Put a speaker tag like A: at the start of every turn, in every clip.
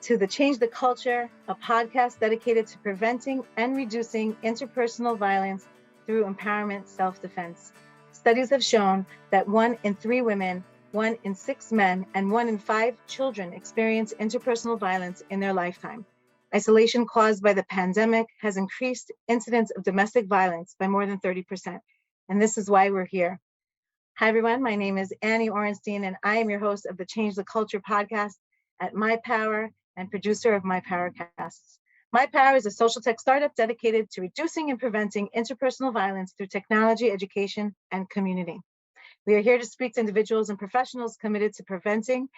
A: to the Change the Culture, a podcast dedicated to preventing and reducing interpersonal violence through empowerment self-defense. Studies have shown that 1 in 3 women, 1 in 6 men, and 1 in 5 children experience interpersonal violence in their lifetime. Isolation caused by the pandemic has increased incidents of domestic violence by more than 30%, and this is why we're here. Hi, everyone. My name is Annie Orenstein, and I am your host of the Change the Culture podcast at My Power and producer of My Power Casts. My Power is a social tech startup dedicated to reducing and preventing interpersonal violence through technology, education, and community. We are here to speak to individuals and professionals committed to preventing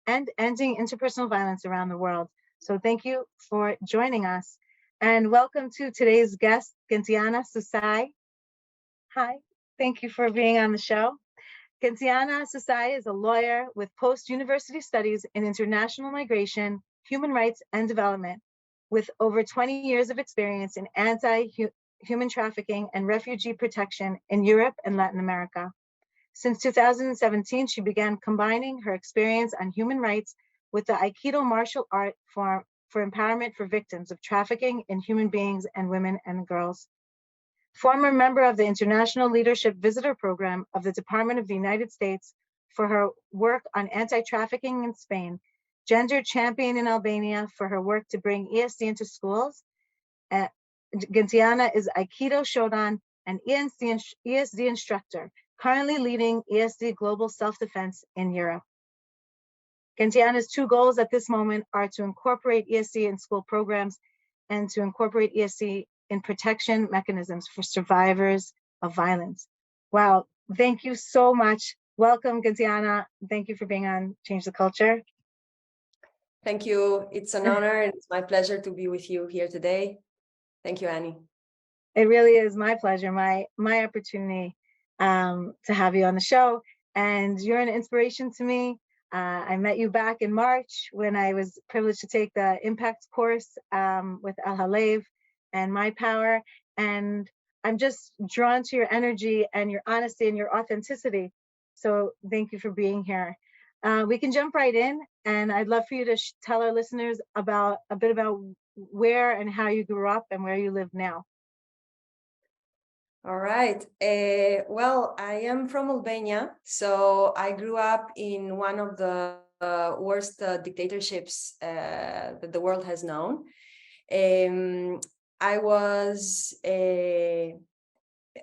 A: and ending interpersonal violence around the world. So thank you for joining us. And welcome to today's guest, Gentiana Susaj. Hi, thank you for being on the show. Gentiana Susaj is a lawyer with post-university studies in international migration, human rights, and development, with over 20 years of experience in anti-human trafficking and refugee protection in Europe and Latin America. Since 2017, she began combining her experience on human rights with the Aikido martial art form for empowerment for victims of trafficking in human beings and women and girls. Former member of the International Leadership Visitor Program of the Department of the United States for her work on anti-trafficking in Spain, gender champion in Albania for her work to bring ESD into schools. Gentiana is Aikido, Shodan, and ESD instructor, currently leading ESD Global Self Defense in Europe. Gentiana's 2 goals at this moment are to incorporate ESD in school programs and to incorporate ESD in protection mechanisms for survivors of violence. Wow, thank you so much. Welcome, Gentiana. Thank you for being on Change the Culture.
B: Thank you. It's an honor and it's my pleasure to be with you here today. Thank you, Annie.
A: It really is my pleasure, my opportunity to have you on the show. And you're an inspiration to me. I met you back in March when I was privileged to take the Impact course with Al Halev and My Power. And I'm just drawn to your energy and your honesty and your authenticity. So thank you for being here. We can jump right in, and I'd love for you to tell our listeners about a bit about where and how you grew up and where you live now.
B: All right. Well, I am from Albania. So I grew up in one of the worst dictatorships that the world has known. I was a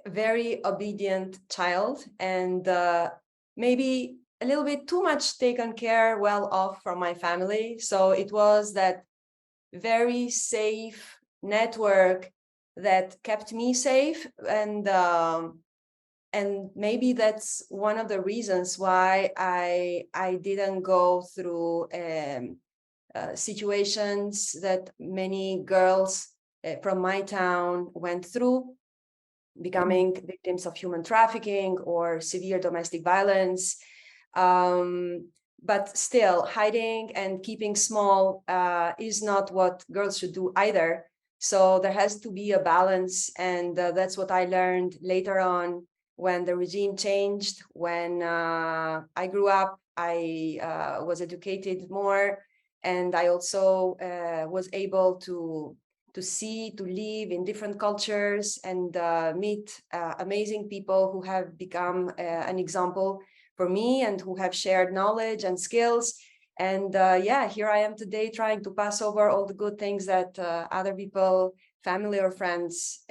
B: very obedient child and maybe a little bit too much taken care well of from my family. So it was that very safe network that kept me safe. And maybe that's one of the reasons why I didn't go through situations that many girls from my town went through, becoming victims of human trafficking or severe domestic violence. But still, hiding and keeping small is not what girls should do either. So there has to be a balance. And that's what I learned later on when the regime changed. When I grew up, I was educated more. And I also was able to live in different cultures and meet amazing people who have become an example for me and who have shared knowledge and skills. And here I am today trying to pass over all the good things that other people, family or friends,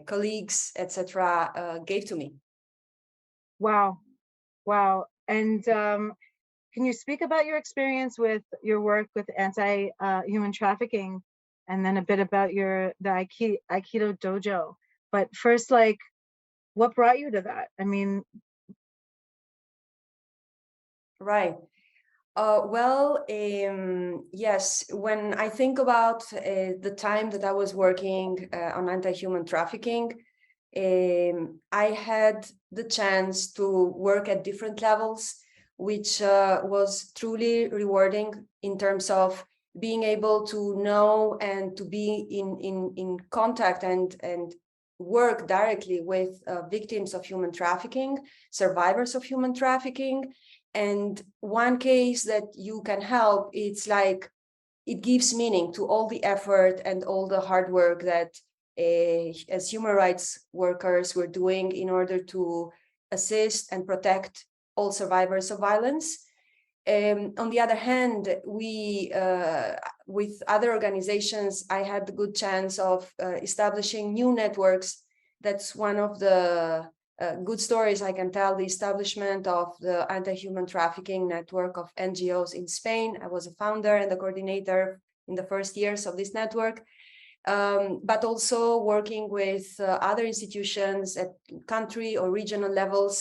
B: colleagues, etc., gave to me.
A: Wow. And can you speak about your experience with your work with anti-human trafficking, and then a bit about the Aikido dojo? But first, what brought you to that? I mean,
B: right. Yes, when I think about the time that I was working on anti-human trafficking, I had the chance to work at different levels, which was truly rewarding in terms of being able to know and to be in contact and work directly with victims of human trafficking, survivors of human trafficking. And one case that you can help, it's like it gives meaning to all the effort and all the hard work that as human rights workers we're doing in order to assist and protect all survivors of violence. On the other hand, we, with other organizations, I had the good chance of establishing new networks. That's one of the good stories I can tell, the establishment of the anti-human trafficking network of NGOs in Spain. I was a founder and a coordinator in the first years of this network. But also working with other institutions at country or regional levels,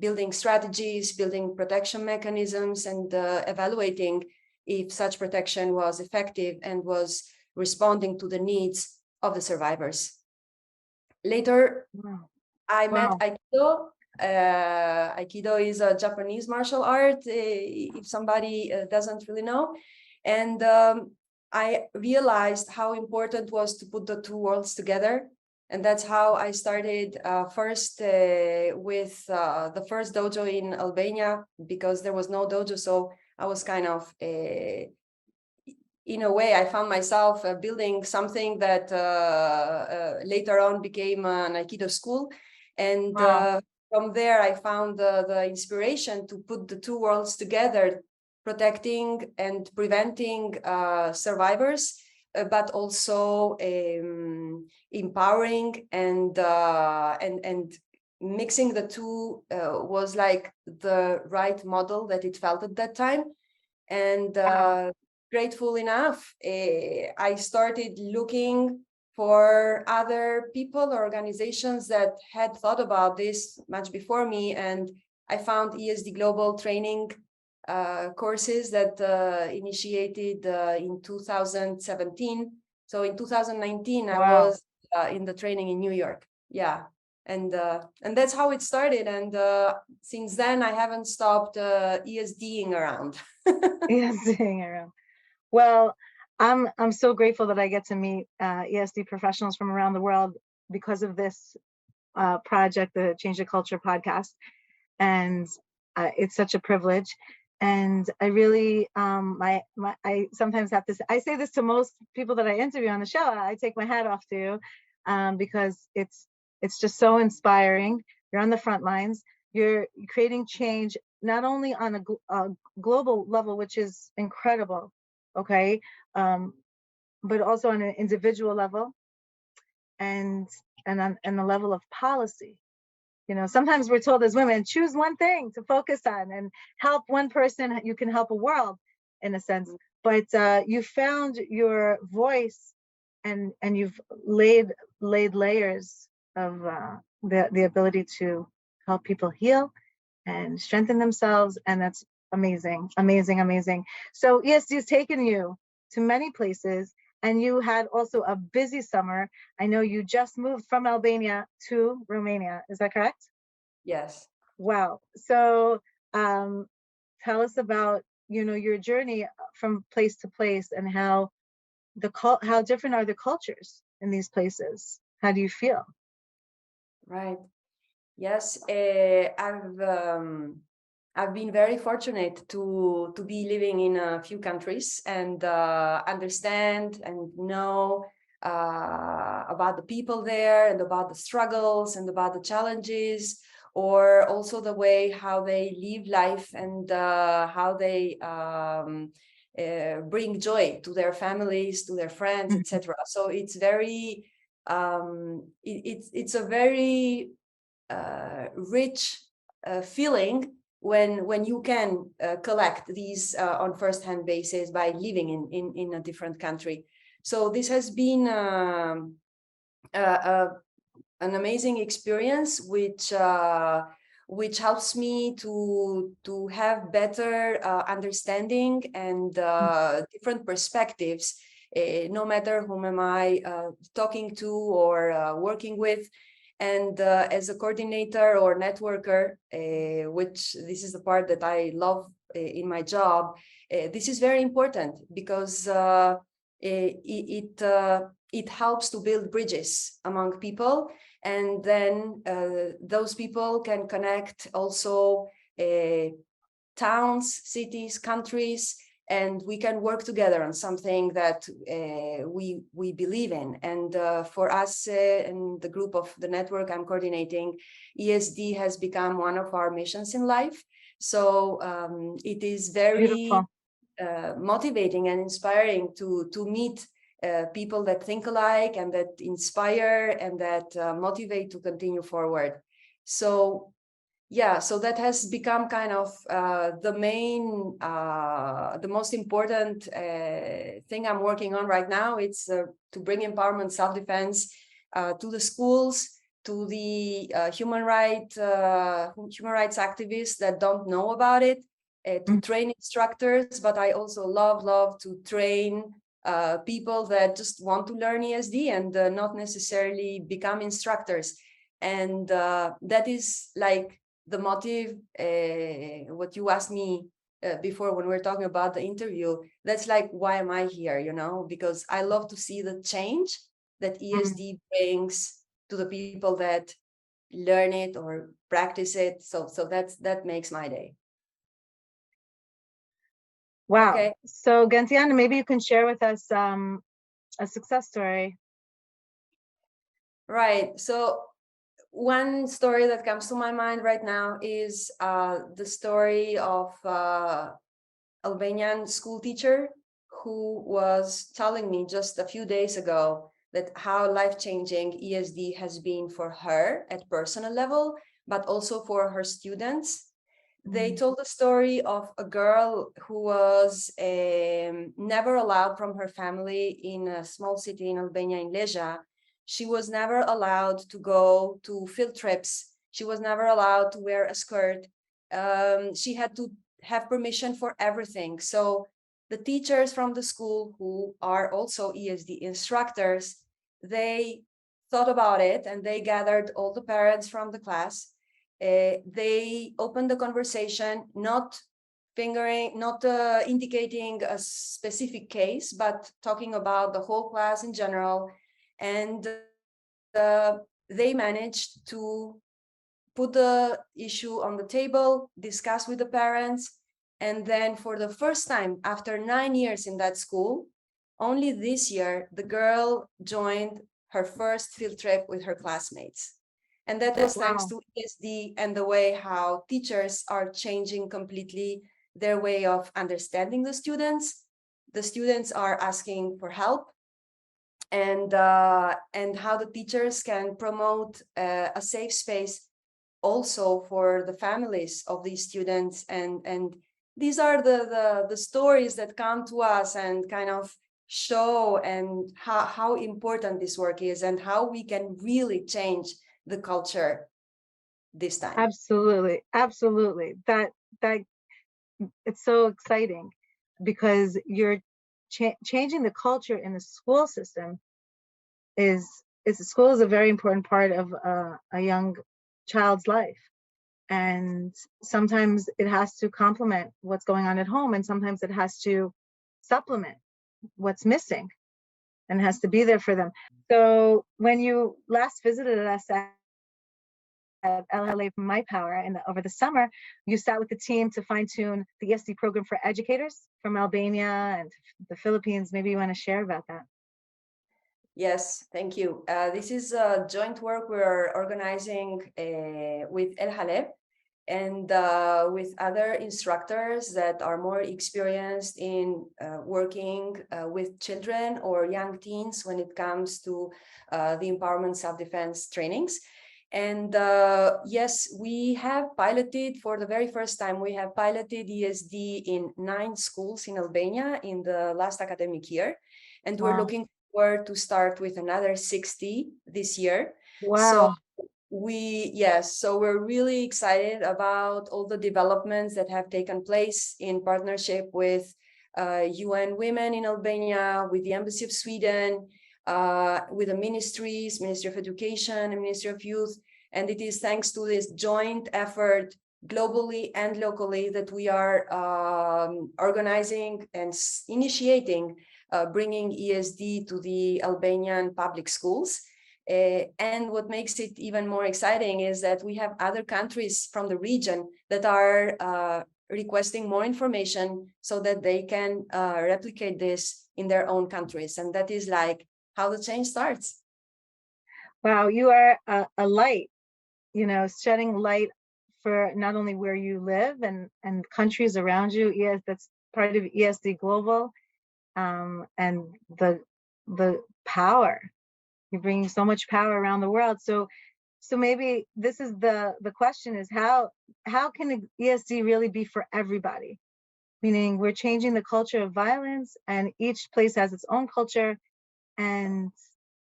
B: building strategies, building protection mechanisms, and evaluating if such protection was effective and was responding to the needs of the survivors. Later, I met Aikido. Aikido is a Japanese martial art, if somebody doesn't really know. And I realized how important was to put the two worlds together. And that's how I started first with the first dojo in Albania, because there was no dojo. So I was kind of, in a way, I found myself building something that later on became an Aikido school. And from there, I found the inspiration to put the two worlds together, protecting and preventing survivors, but also empowering and mixing the two was like the right model that it felt at that time. And grateful enough, I started looking for other people or organizations that had thought about this much before me, and I found ESD Global training courses that initiated in 2017. So in 2019, I was in the training in New York. Yeah, and that's how it started. And since then, I haven't stopped ESDing around.
A: ESDing around. Well, I'm so grateful that I get to meet ESD professionals from around the world because of this project, the Change the Culture podcast, and it's such a privilege. And I really, I sometimes have to, I say this to most people that I interview on the show, I take my hat off to you because it's just so inspiring. You're on the front lines. You're creating change, not only on a global level, which is incredible, okay, but also on an individual level and on the level of policy. You know, sometimes we're told as women, choose one thing to focus on and help one person, you can help a world in a sense. But you found your voice and you've laid layers of the ability to help people heal and strengthen themselves. And that's amazing, amazing, amazing. So ESD has taken you to many places. And you had also a busy summer. I know you just moved from Albania to Romania. Is that correct?
B: Yes.
A: Wow. So tell us about, you know, your journey from place to place and how different are the cultures in these places? How do you feel?
B: Right. Yes. I've been very fortunate to be living in a few countries and understand and know about the people there and about the struggles and about the challenges, or also the way how they live life and how they bring joy to their families, to their friends, etc. So it's very it's a very rich feeling when you can collect these on first-hand basis by living in a different country. So this has been an amazing experience, which helps me to have better understanding and different perspectives, no matter whom am I talking to or working with. And as a coordinator or networker, which this is the part that I love in my job, this is very important because it helps to build bridges among people. And then those people can connect also towns, cities, countries, and we can work together on something that we believe in. And for us in the group of the network I'm coordinating, ESD has become one of our missions in life. So it is very motivating and inspiring to meet people that think alike and that inspire and that motivate to continue forward. So yeah, so that has become kind of the main, the most important thing I'm working on right now. It's to bring empowerment, self-defense to the schools, to the human rights activists that don't know about it, to train instructors. But I also love to train people that just want to learn ESD and not necessarily become instructors. And that is like the motive, what you asked me before when we were talking about the interview, that's like, why am I here, you know? Because I love to see the change that ESD brings to the people that learn it or practice it. So that makes my day.
A: Wow.
B: Okay.
A: So Gentiana, maybe you can share with us a success story.
B: Right. So one story that comes to my mind right now is the story of Albanian school teacher who was telling me just a few days ago that how life-changing ESD has been for her at personal level, but also for her students. They told the story of a girl who was never allowed from her family in a small city in Albania, in Leja. She was never allowed to go to field trips. She was never allowed to wear a skirt. She had to have permission for everything. So the teachers from the school, who are also ESD instructors, they thought about it and they gathered all the parents from the class. They opened the conversation, not indicating a specific case, but talking about the whole class in general. And they managed to put the issue on the table, discuss with the parents, and then for the first time after 9 years in that school, only this year, the girl joined her first field trip with her classmates. And that was thanks to ESD and the way how teachers are changing completely their way of understanding the students. The students are asking for help, and how the teachers can promote a safe space also for the families of these students. And these are the stories that come to us and kind of show and how important this work is and how we can really change the culture this time.
A: Absolutely. That it's so exciting because you're changing the culture in the school system. School is a very important part of a young child's life, and sometimes it has to complement what's going on at home, and sometimes it has to supplement what's missing and has to be there for them. So when you last visited us at LLA from My Power over the summer, you sat with the team to fine-tune the ESD program for educators from Albania and the Philippines. Maybe you want to share about that.
B: Yes, thank you. This is a joint work we're organizing with El Haleb and with other instructors that are more experienced in working with children or young teens when it comes to the empowerment self-defense trainings. And yes, we have piloted for the very first time, we have piloted ESD in 9 schools in Albania in the last academic year. And we're looking forward to start with another 60 this year.
A: Wow.
B: So we're really excited about all the developments that have taken place in partnership with UN Women in Albania, with the Embassy of Sweden, with the ministries, Ministry of Education and Ministry of Youth. And it is thanks to this joint effort globally and locally that we are organizing and initiating bringing ESD to the Albanian public schools. And what makes it even more exciting is that we have other countries from the region that are requesting more information so that they can replicate this in their own countries. And that is like how the change starts.
A: Wow, you are a light, you know, shedding light for not only where you live and countries around you. Yes, that's part of ESD Global, and the power. You're bringing so much power around the world. So maybe this is the question is how can ESD really be for everybody? Meaning we're changing the culture of violence, and each place has its own culture, and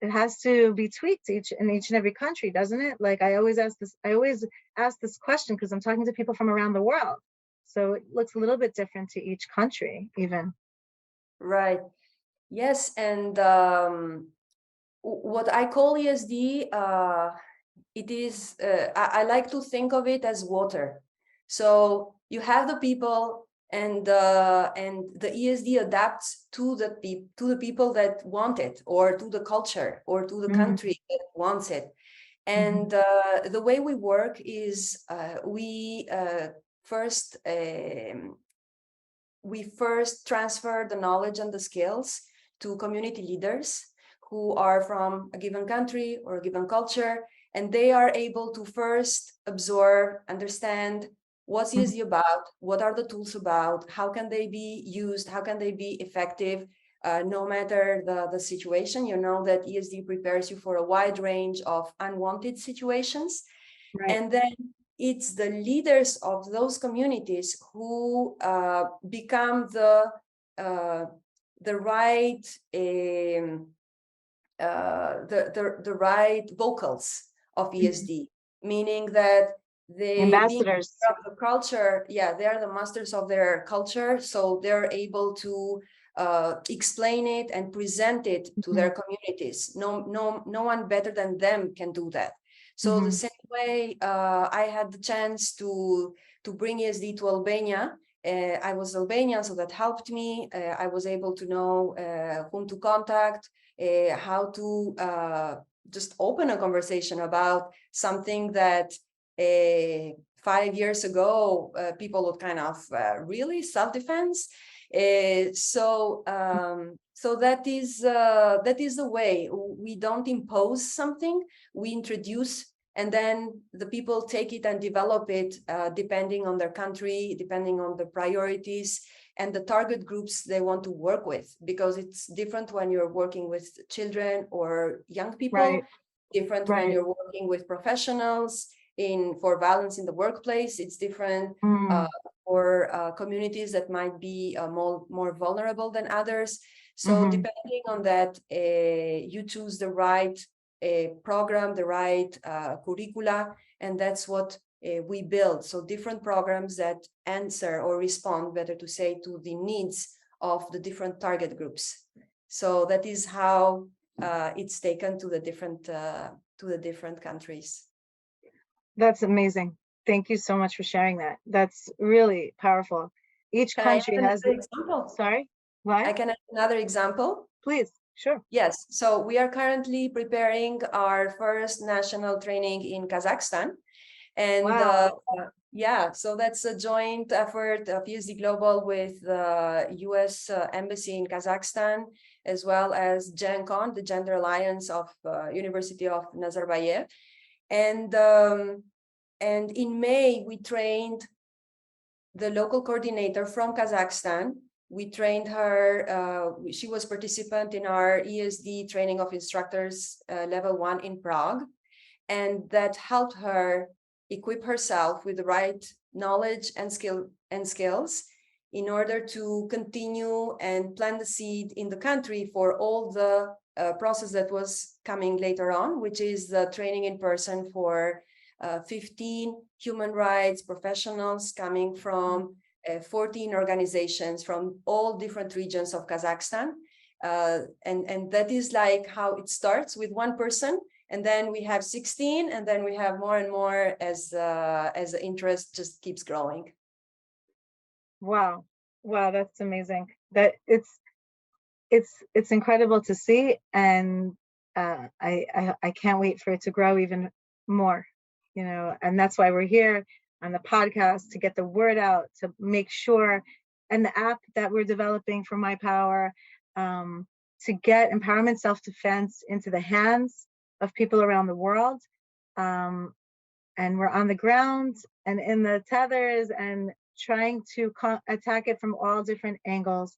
A: it has to be tweaked in each and every country, doesn't it? Like I always ask this question because I'm talking to people from around the world. So it looks a little bit different to each country, even.
B: Right. Yes. And what I call ESD, it is, I like to think of it as water. So you have the people, and the ESD adapts to the people that want it, or to the culture, or to the country that wants it. And the way we work is we first transfer the knowledge and the skills to community leaders who are from a given country or a given culture, and they are able to first absorb, understand what's ESD about, what are the tools about, how can they be used, how can they be effective, no matter the situation. You know that ESD prepares you for a wide range of unwanted situations.
A: Right.
B: And then it's the leaders of those communities who become the right the right vocals of ESD, meaning that they
A: Ambassadors.
B: being of the culture, yeah, they are the masters of their culture, so they're able to explain it and present it to their communities. No one better than them can do that. So the same way I had the chance to bring ESD to Albania. I was Albanian, so that helped me. I was able to know whom to contact, how to just open a conversation about something that 5 years ago people would kind of really self-defense. So that is the way. We don't impose something, we introduce, and then the people take it and develop it depending on their country, depending on the priorities and the target groups they want to work with, because it's different when you're working with children or young people, different when you're working with professionals for violence in the workplace. It's different for communities that might be more vulnerable than others. So depending on that, you choose the right program, the right curricula, and that's what we build. So different programs that answer or respond, better to say, to the needs of the different target groups. So that is how it's taken to the different countries.
A: That's amazing. Thank you so much for sharing that. That's really powerful. Each country has an example. Sorry, what?
B: I can add another example.
A: Please, sure.
B: Yes. So we are currently preparing our first national training in Kazakhstan. And
A: wow.
B: Yeah, so that's a joint effort of ESD Global with the US Embassy in Kazakhstan, as well as GenCon, the Gender Alliance of University of Nazarbayev. And in May, we trained the local coordinator from Kazakhstan. We trained her, she was participant in our ESD training of instructors level 1 in Prague. And that helped her equip herself with the right knowledge and skills in order to continue and plant the seed in the country for all the process that was coming later on, which is the training in person for 15 human rights professionals coming from 14 organizations from all different regions of Kazakhstan. And that is like how it starts with one person. And then we have 16, and then we have more and more as the interest just keeps growing.
A: Wow, that's amazing. That it's incredible to see, and I can't wait for it to grow even more. You know, and that's why we're here. on the podcast, to get the word out, to make sure, and the app that we're developing for My Power, to get empowerment self-defense into the hands of people around the world. And we're on the ground and in the tethers and trying to attack it from all different angles,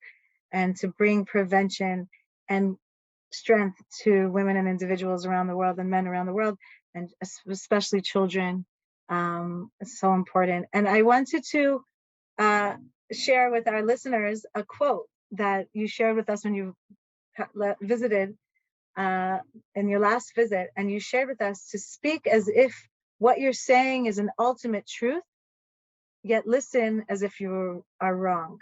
A: and to bring prevention and strength to women and individuals around the world and men around the world, and especially children. It's so important. And I wanted to share with our listeners a quote that you shared with us when you visited in your last visit, and you shared with us to speak as if what you're saying is an ultimate truth, yet listen as if you are wrong.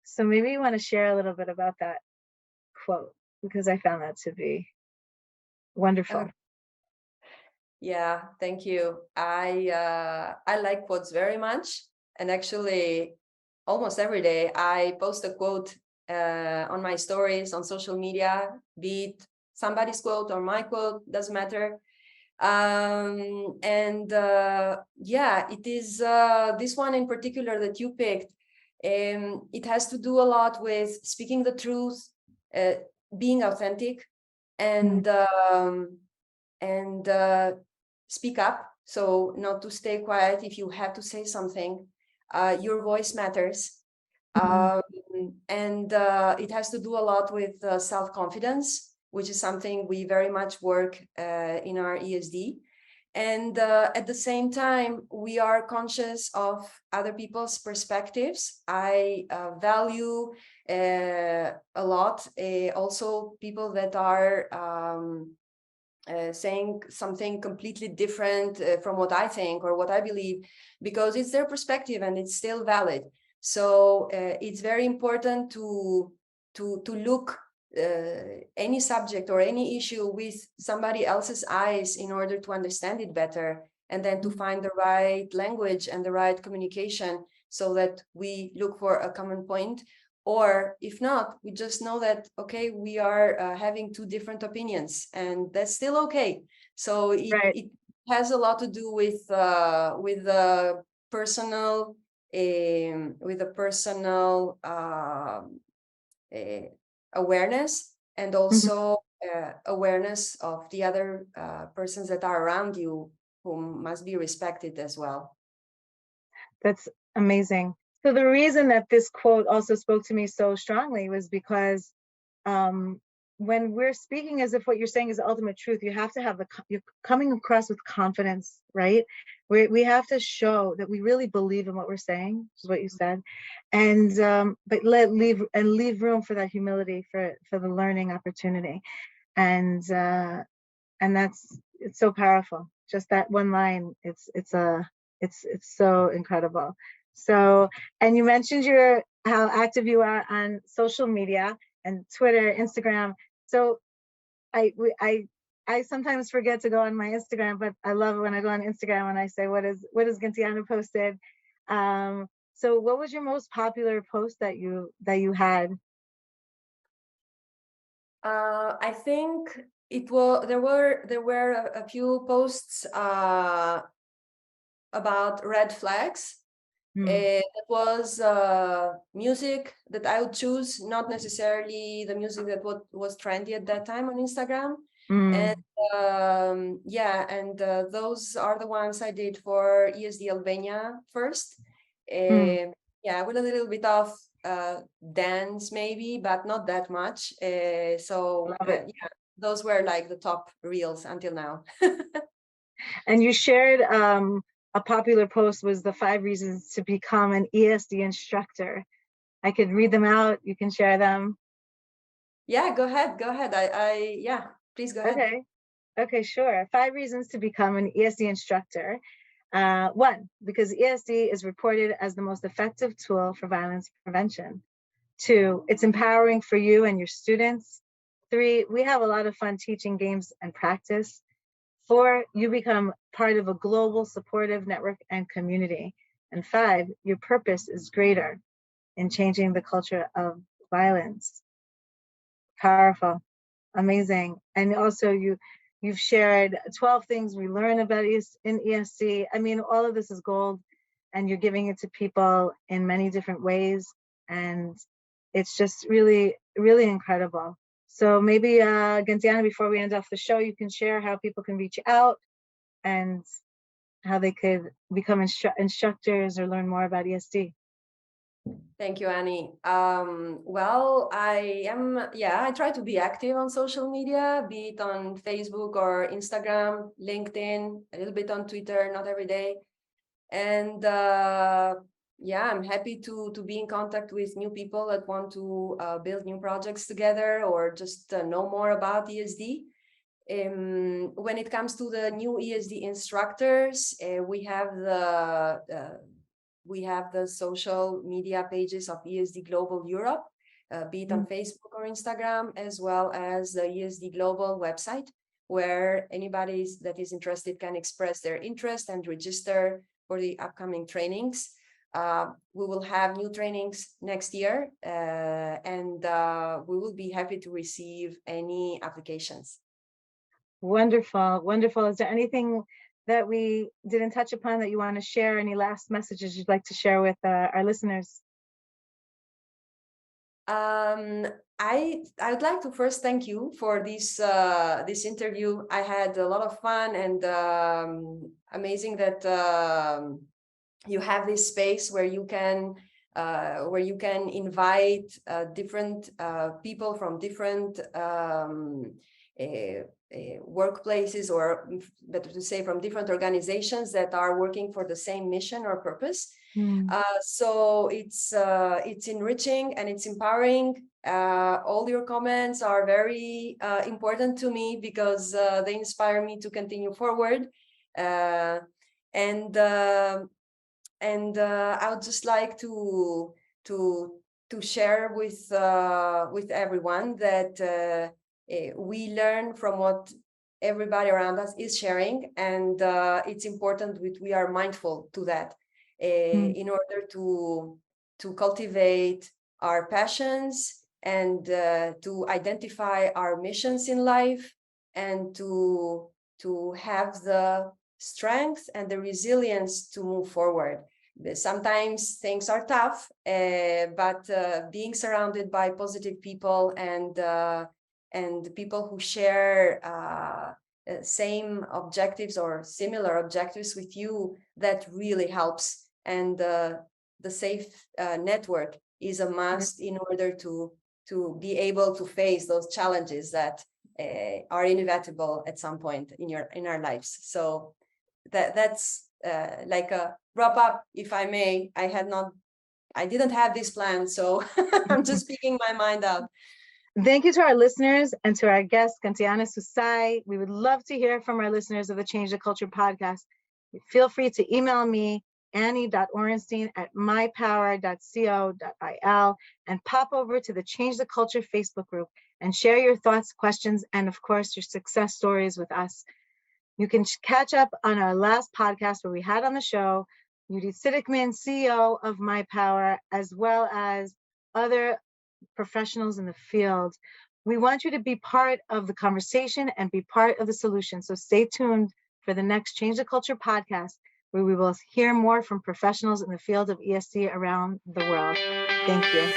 A: So maybe you want to share a little bit about that quote, because I found that to be wonderful.
B: Yeah, thank you. I like quotes very much, and actually almost every day I post a quote on my stories on social media, be it somebody's quote or my quote, doesn't matter. Yeah, it is this one in particular that you picked. It has to do a lot with speaking the truth, being authentic, and speak up. So not to stay quiet. If you have to say something, your voice matters. It has to do a lot with self-confidence, which is something we very much work in our ESD. And at the same time, we are conscious of other people's perspectives. I value a lot also people that are saying something completely different from what I think or what I believe, because it's their perspective and it's still valid. So it's very important to look any subject or any issue with somebody else's eyes in order to understand it better, and then to find the right language and the right communication so that we look for a common point. Or if not, we just know that, okay, we are having two different opinions, and that's still okay. So it has a lot to do with the personal awareness, and also awareness of the other persons that are around you, who must be respected as well.
A: That's amazing. So the reason that this quote also spoke to me so strongly was because when we're speaking as if what you're saying is the ultimate truth, you have to have you're coming across with confidence, right? We have to show that we really believe in what we're saying, which is what you said, and but leave room for that humility, for the learning opportunity, and it's so powerful. Just that one line, it's so incredible. So, and you mentioned how active you are on social media and Twitter, Instagram. So I sometimes forget to go on my Instagram, but I love it when I go on Instagram and I say, what is Gentiana posted? So what was your most popular post that you had?
B: I think there were a few posts about red flags. That was music that I would choose, not necessarily the music that was trendy at that time on Instagram. And those are the ones I did for ESD Albania first. Yeah, with a little bit of dance maybe, but not that much. Those were like the top reels until now.
A: And you shared a popular post was the 5 reasons to become an ESD instructor. I could read them out. You can share them.
B: Yeah, go ahead. Please go ahead.
A: Okay, sure. 5 reasons to become an ESD instructor. 1, because ESD is reported as the most effective tool for violence prevention. 2, it's empowering for you and your students. 3, we have a lot of fun teaching games and practice. 4, you become part of a global supportive network and community. And 5, your purpose is greater in changing the culture of violence. Powerful, amazing. And also you've shared 12 things we learn about in ESD. I mean, all of this is gold. and you're giving it to people in many different ways. And it's just really, really incredible. So maybe, Gentiana, before we end off the show, you can share how people can reach out and how they could become instructors or learn more about ESD.
B: Thank you, Annie. Well, I try to be active on social media, be it on Facebook or Instagram, LinkedIn, a little bit on Twitter, not every day. And I'm happy to be in contact with new people that want to build new projects together or just know more about ESD. When it comes to the new ESD instructors, we have the social media pages of ESD Global Europe, be it on Facebook or Instagram, as well as the ESD Global website, where anybody that is interested can express their interest and register for the upcoming trainings. We will have new trainings next year, and we will be happy to receive any applications.
A: Wonderful, wonderful. Is there anything that we didn't touch upon that you want to share? Any last messages you'd like to share with our listeners?
B: I would like to first thank you for this interview. I had a lot of fun, and amazing that you have this space where you can invite different people from different workplaces, or better to say, from different organizations that are working for the same mission or purpose. So it's enriching and it's empowering. All your comments are very important to me because they inspire me to continue forward. And I would just like to share with everyone that we learn from what everybody around us is sharing, and it's important that we are mindful to that in order to cultivate our passions and to identify our missions in life, and to have the strength and the resilience to move forward. Sometimes things are tough, but being surrounded by positive people and people who share same objectives or similar objectives with you, that really helps. And the safe network is a must in order to be able to face those challenges that are inevitable at some point in our lives. So that's like a wrap up, if I may. I didn't have this plan, so I'm just speaking my mind out.
A: Thank you to our listeners and to our guest, Gentiana Susaj. We would love to hear from our listeners of the Change the Culture podcast. Feel free to email me, annie.orenstein@mypower.co.il, and pop over to the Change the Culture Facebook group and share your thoughts, questions, and of course, your success stories with us. You can catch up on our last podcast where we had on the show Yudi Siddickman, CEO of My Power, as well as other professionals in the field. We want you to be part of the conversation and be part of the solution. So stay tuned for the next Change the Culture podcast, where we will hear more from professionals in the field of ESD around the world. Thank you.